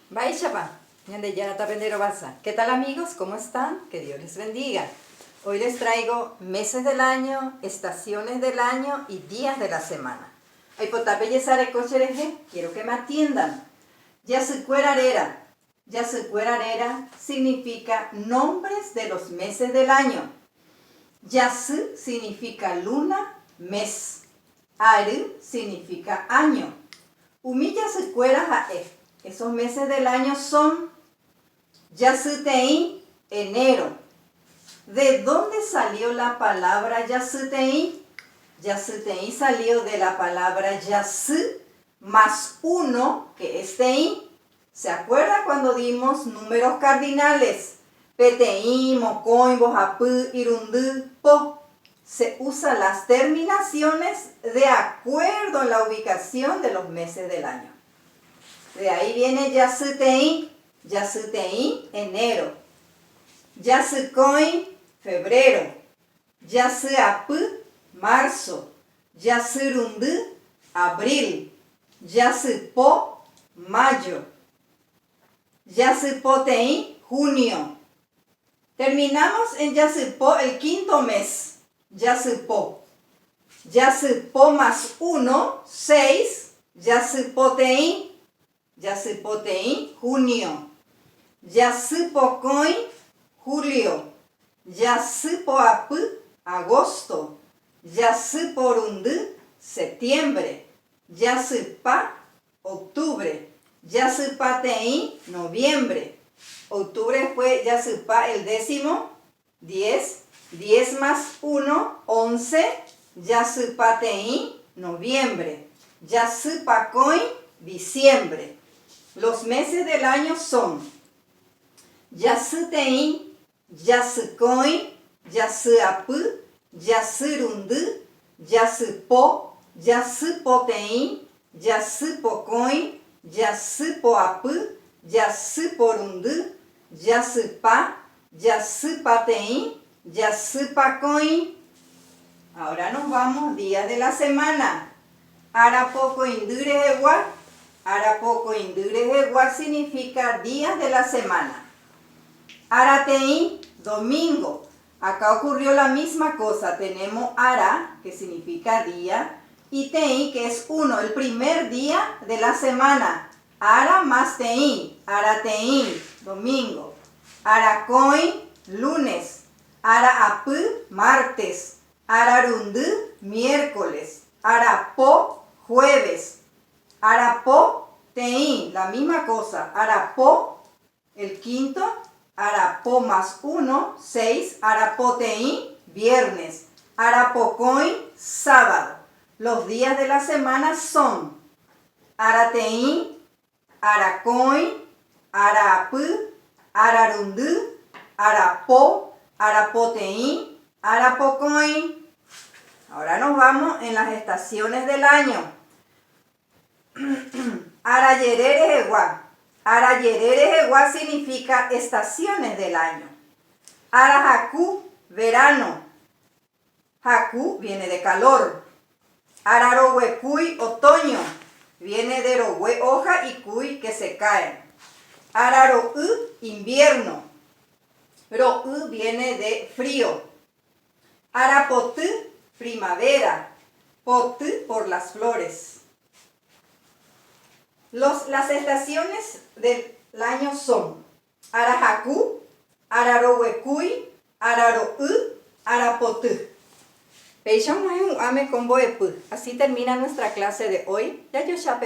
Bye, chapa. ¿Qué tal, amigos? ¿Cómo están? Que Dios les bendiga. Hoy les traigo meses del año, estaciones del año y días de la semana. Ay, potape yesare cochereje, quiero que me atiendan. Yasucuerarera. Yasucuerarera significa nombres de los meses del año. Yasu significa luna, mes. Aru significa año. Humilla se cuera esos meses del año son Yasutei, enero. ¿De dónde salió la palabra Yasutei? Yasutei salió de la palabra Yasu más uno, que es Tei. ¿Se acuerda cuando dimos números cardinales? Petei, Mocoin, Bojapú, Irundú, Po. Se usan las terminaciones de acuerdo a la ubicación de los meses del año. De ahí viene Yasutei, Yasutei, enero. Yasukoi, febrero. Yasuapú, marzo. Yasurundú, abril. Yasupo, mayo. Yasupotei, junio. Terminamos en Yasupo el quinto mes. Yasupo. Yasupo más 1, 6. Yasupotei. Yasupotei, junio. Yasupokoi, julio. Yasupoapú, agosto. Yasuporundú, septiembre. Yasupa, octubre. Yasupatei, noviembre. Octubre fue Yasupa el décimo, 10. 10 más 1, 11. Yasupatei, noviembre. Yasupakoi, diciembre. Los meses del año son Yasutei, Yasukoi, Yasuapú, Yasurundú, Yasupo, Yasupotei, Yasupokoi, Yasupoapú, Yasuporundú, Yasupa, Yasupatei, Yasupakoi. Ahora nos vamos, días de la semana. Arapoko Indurehegua. Arapoko Indurehegua significa días de la semana. Aratei, domingo. Acá ocurrió la misma cosa. Tenemos Ara, que significa día, y Tei, que es uno, el primer día de la semana. Ara más Tei, Aratei, domingo. Arakoi, lunes. Araapú, martes. Ararundú, miércoles. Arapo, jueves. Arapo, Tei, la misma cosa. Arapo, el quinto. Arapo más 1, 6. Arapotei, viernes. Arapokoi, sábado. Los días de la semana son Aratei, Arakoi, Araapú, Ararundú, Arapo, Arapotei, Arapokoi. Ahora nos vamos en las estaciones del año. Arayererehegua. Arayererehegua significa estaciones del año. Arahaku, verano. Haku viene de calor. Ararohuecui, otoño. Viene de rohue, hoja, y kui, que se caen. Araroú, invierno. Roú viene de frío. Arapotú, primavera. Potú, por las flores. Las estaciones del año son Arahaku, Ararohuecui, Araroú, Arapotú. Así termina nuestra clase de hoy. Ya yo ya